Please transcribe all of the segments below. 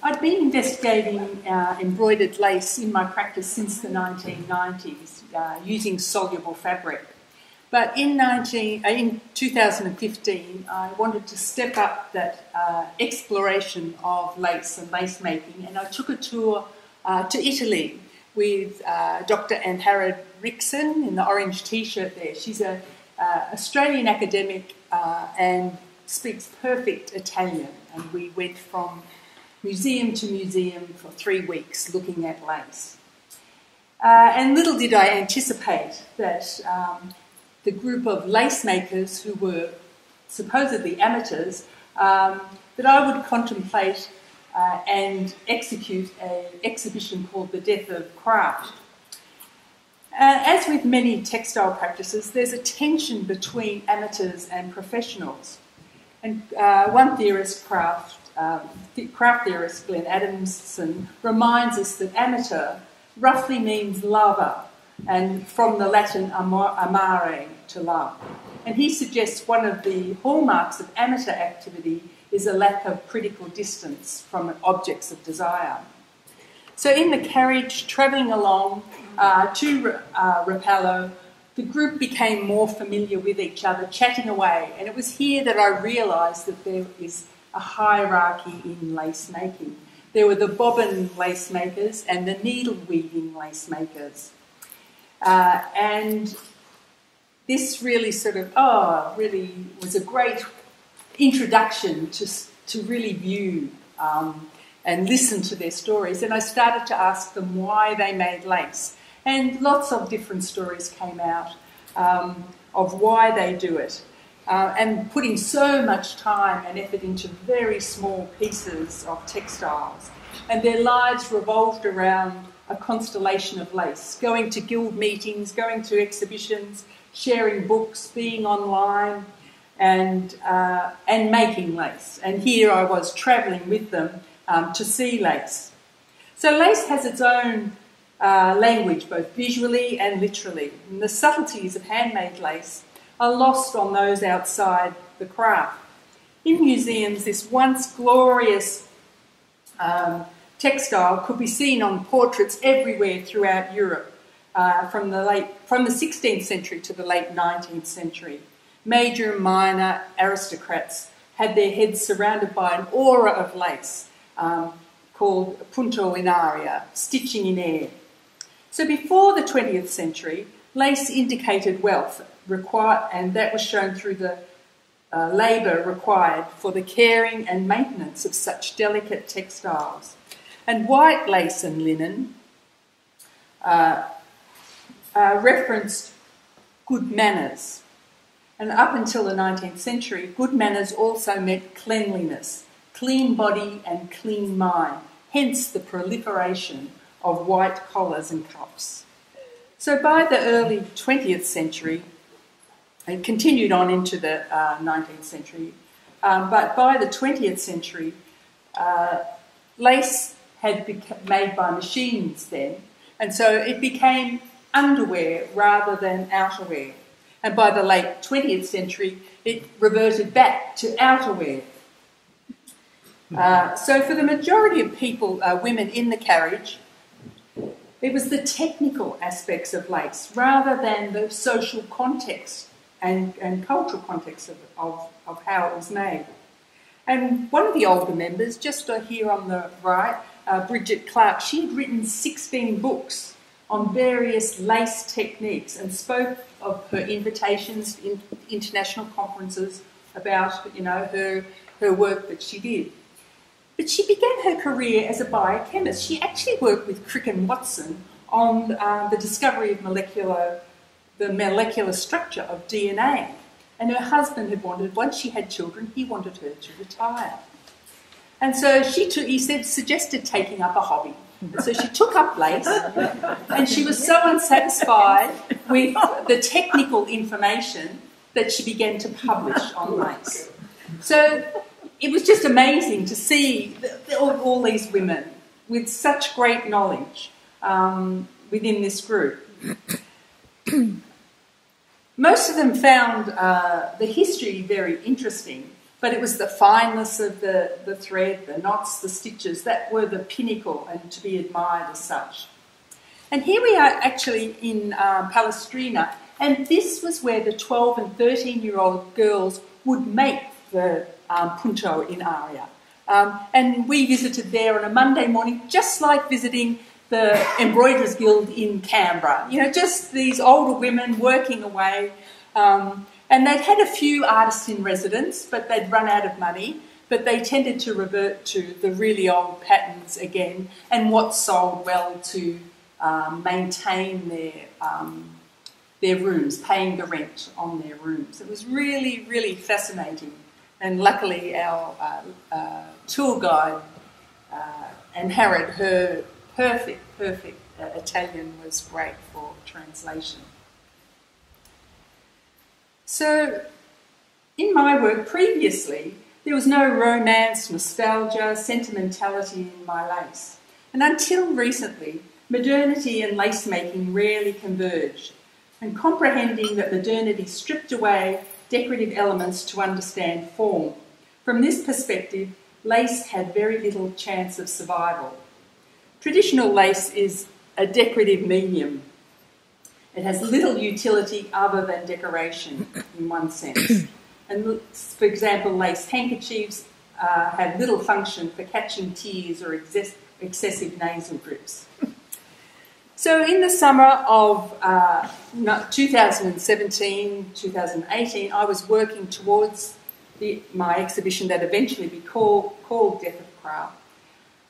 I'd been investigating embroidered lace in my practice since the 1990s using soluble fabric. But in 2015, I wanted to step up that exploration of lace and lace making, and I took a tour to Italy with Dr. Anne-Harriet Rickson in the orange T-shirt there. She's an Australian academic and speaks perfect Italian, and we went from museum to museum for 3 weeks looking at lace. And little did I anticipate that the group of lace makers who were supposedly amateurs, that I would contemplate and execute an exhibition called The Death of Craft. As with many textile practices, there's a tension between amateurs and professionals. And one theorist, craft theorist Glenn Adamson, reminds us that amateur roughly means lover, and from the Latin amare, to love. And he suggests one of the hallmarks of amateur activity is a lack of critical distance from objects of desire. So in the carriage, travelling along to Rapallo, the group became more familiar with each other, chatting away, and it was here that I realised that there is a hierarchy in lace making. There were the bobbin lace makers and the needle weaving lace makers. And this really really was a great introduction to really view and listen to their stories. And I started to ask them why they made lace. And lots of different stories came out of why they do it. And putting so much time and effort into very small pieces of textiles. And their lives revolved around a constellation of lace, going to guild meetings, going to exhibitions, sharing books, being online, and making lace. And here I was travelling with them to see lace. So lace has its own language, both visually and literally. And the subtleties of handmade lace are lost on those outside the craft. In museums, this once glorious textile could be seen on portraits everywhere throughout Europe, from the 16th century to the late 19th century. Major and minor aristocrats had their heads surrounded by an aura of lace called punto in aria, stitching in air. So before the 20th century, lace indicated wealth, and that was shown through the labour required for the caring and maintenance of such delicate textiles. And white lace and linen referenced good manners. And up until the 19th century, good manners also meant cleanliness, clean body and clean mind, hence the proliferation of white collars and cuffs. So by the early 20th century, it continued on into the 19th century, but by the 20th century, lace had been made by machines then, and so it became underwear rather than outerwear. And by the late 20th century, it reverted back to outerwear. So for the majority of people, women in the carriage, it was the technical aspects of lace rather than the social context and cultural context of how it was made. And one of the older members, just here on the right, Bridget Clark, she had written 16 books on various lace techniques and spoke of her invitations in international conferences about, her work that she did. But she began her career as a biochemist. She actually worked with Crick and Watson on the discovery of the molecular structure of DNA. And her husband had once she had children, he wanted her to retire. And so he suggested taking up a hobby. And so she took up lace, and she was so unsatisfied with the technical information that she began to publish on lace. So it was just amazing to see all these women with such great knowledge within this group. Most of them found the history very interesting, But it was the fineness of the thread, the knots, the stitches, that were the pinnacle and to be admired as such. And here we are actually in Palestrina, and this was where the 12 and 13-year-old girls would make the punto in aria. And we visited there on a Monday morning, just like visiting the Embroiderers Guild in Canberra. You know, just these older women working away. And they'd had a few artists in residence, but they'd run out of money. But they tended to revert to the really old patterns again, and what sold well to maintain their rooms, paying the rent on their rooms. It was really, really fascinating. And luckily our tour guide, and Harrod, her perfect Italian was great for translation. So in my work previously, there was no romance, nostalgia, sentimentality in my lace. And until recently, modernity and lace making rarely converged. And comprehending that modernity stripped away decorative elements to understand form. From this perspective, lace had very little chance of survival. Traditional lace is a decorative medium. It has little utility other than decoration in one sense. And for example, lace handkerchiefs have little function for catching tears or excessive nasal drips. So in the summer of 2017, 2018, I was working towards my exhibition that eventually be called Death of Craft.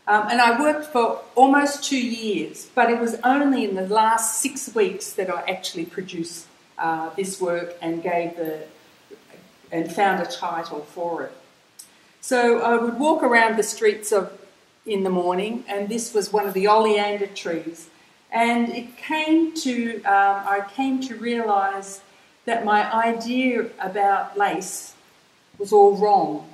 And I worked for almost 2 years, but it was only in the last 6 weeks that I actually produced this work and found a title for it. So I would walk around the streets in the morning, and this was one of the oleander trees. And I came to realise that my idea about lace was all wrong.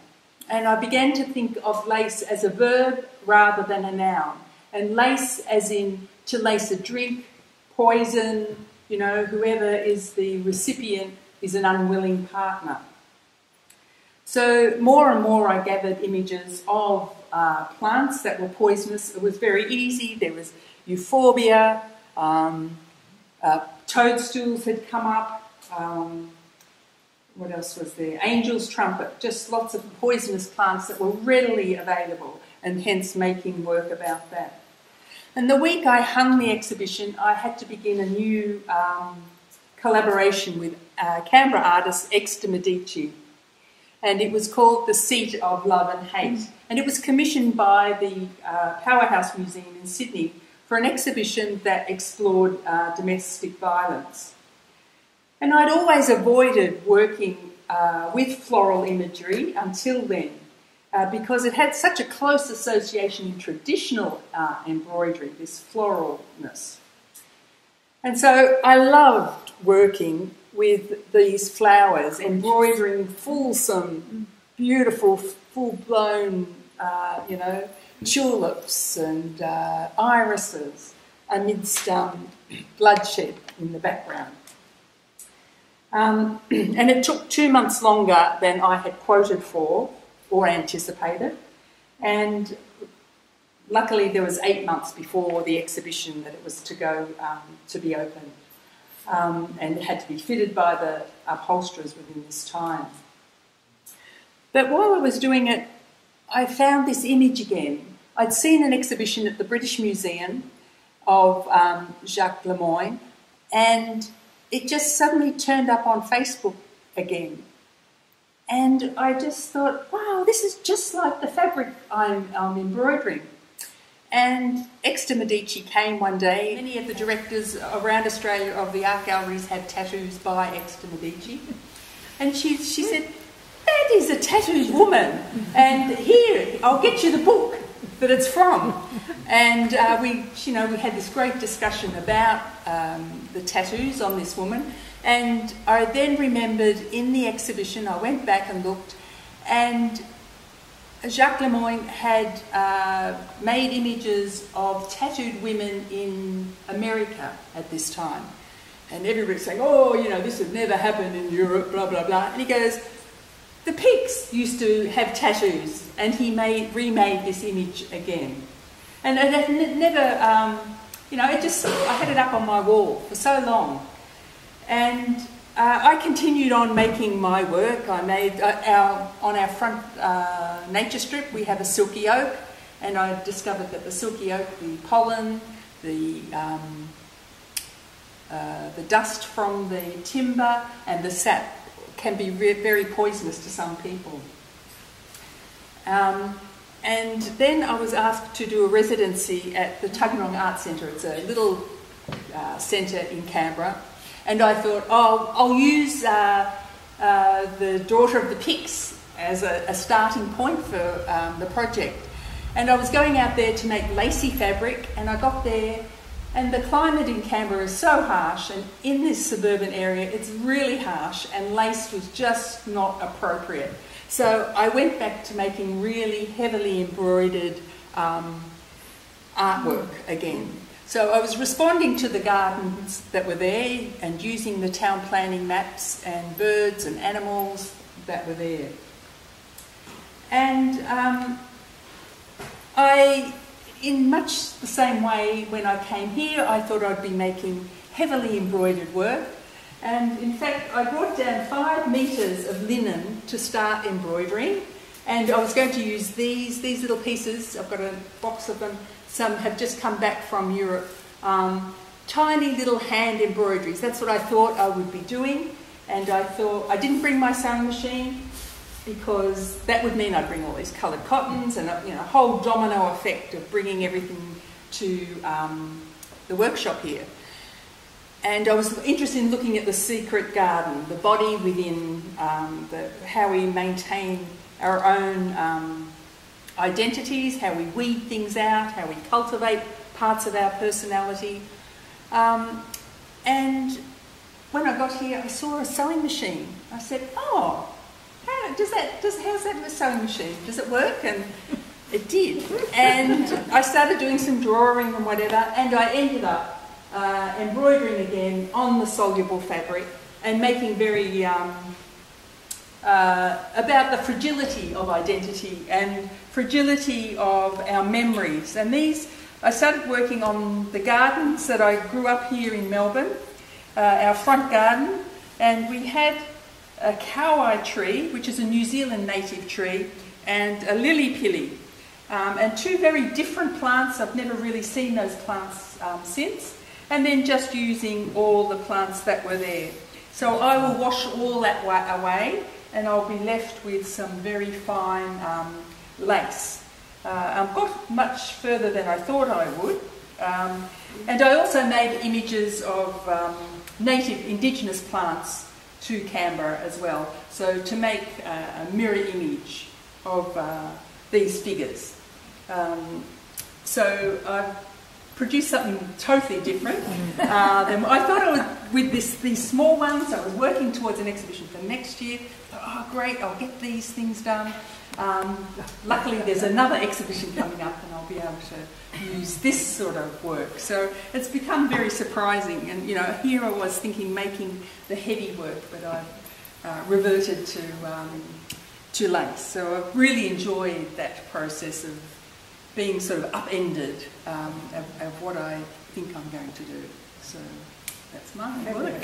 And I began to think of lace as a verb rather than a noun. And lace as in to lace a drink, poison, you know, whoever is the recipient is an unwilling partner. So more and more I gathered images of plants that were poisonous. It was very easy. There was euphorbia, toadstools had come up, what else was there? Angel's trumpet, just lots of poisonous plants that were readily available, and hence making work about that. And the week I hung the exhibition, I had to begin a new collaboration with Canberra artist Exter Medici. And it was called The Seat of Love and Hate. And it was commissioned by the Powerhouse Museum in Sydney for an exhibition that explored domestic violence. And I'd always avoided working with floral imagery until then because it had such a close association in traditional embroidery, this floralness. And so I loved working with these flowers, embroidering fulsome, beautiful, full-blown, tulips and irises amidst bloodshed in the background. And it took 2 months longer than I had quoted for or anticipated. And luckily there was 8 months before the exhibition that it was to go to be opened. And it had to be fitted by the upholsterers within this time. But while I was doing it, I found this image again. I'd seen an exhibition at the British Museum of Jacques Lemoyne, and it just suddenly turned up on Facebook again. And I just thought, wow, this is just like the fabric I'm embroidering. And Exter Medici came one day. Many of the directors around Australia of the art galleries had tattoos by Exter Medici. And she said, that is a tattooed woman. And here, I'll get you the book that it's from. And we had this great discussion about the tattoos on this woman. And I then remembered in the exhibition, I went back and looked, and Jacques Lemoyne had made images of tattooed women in America at this time. And everybody's saying, oh, this would never happen in Europe, blah, blah, blah. And he goes, the pigs used to have tattoos, and he remade this image again. And it had never, you know, I had it up on my wall for so long. And I continued on making my work. I made, on our front nature strip, we have a silky oak, and I discovered that the silky oak, the pollen, the dust from the timber and the sap can be very poisonous to some people. And then I was asked to do a residency at the Tuggeranong Art Centre. It's a little centre in Canberra. And I thought, oh, I'll use the Daughter of the Pix as a starting point for the project. And I was going out there to make lacy fabric, and I got there, and the climate in Canberra is so harsh, and in this suburban area it's really harsh, and lace was just not appropriate. So I went back to making really heavily embroidered artwork again. So I was responding to the gardens that were there and using the town planning maps and birds and animals that were there. And in much the same way, when I came here, I thought I'd be making heavily embroidered work. And in fact, I brought down 5 metres of linen to start embroidering. And I was going to use these little pieces. I've got a box of them. Some have just come back from Europe. Tiny little hand embroideries. That's what I thought I would be doing. And I thought, I didn't bring my sewing machine because that would mean I'd bring all these coloured cottons and a whole domino effect of bringing everything to the workshop here. And I was interested in looking at the secret garden, the body within, how we maintain our own identities, how we weed things out, how we cultivate parts of our personality. And when I got here, I saw a sewing machine. I said, oh, how's that a sewing machine? Does it work? And it did. And I started doing some drawing and whatever, and I ended up embroidering again on the soluble fabric and making very about the fragility of identity and fragility of our memories. And I started working on the gardens that I grew up here in Melbourne, our front garden, and we had a cow-eye tree, which is a New Zealand native tree, and a lily-pilly, and 2 very different plants. I've never really seen those plants since, and then just using all the plants that were there. So I will wash all that away, and I'll be left with some very fine lace. I've got much further than I thought I would. And I also made images of native indigenous plants to Canberra as well, so to make a mirror image of these figures. So I've produced something totally different than I thought I would with these small ones. I was working towards an exhibition for next year. I thought, oh great, I'll get these things done. Luckily there's another exhibition coming up and I'll be able to use this sort of work. So it's become very surprising, and here I was thinking making the heavy work, but I've reverted to lace. So I've really enjoyed that process of being sort of upended of what I think I'm going to do. So that's my work.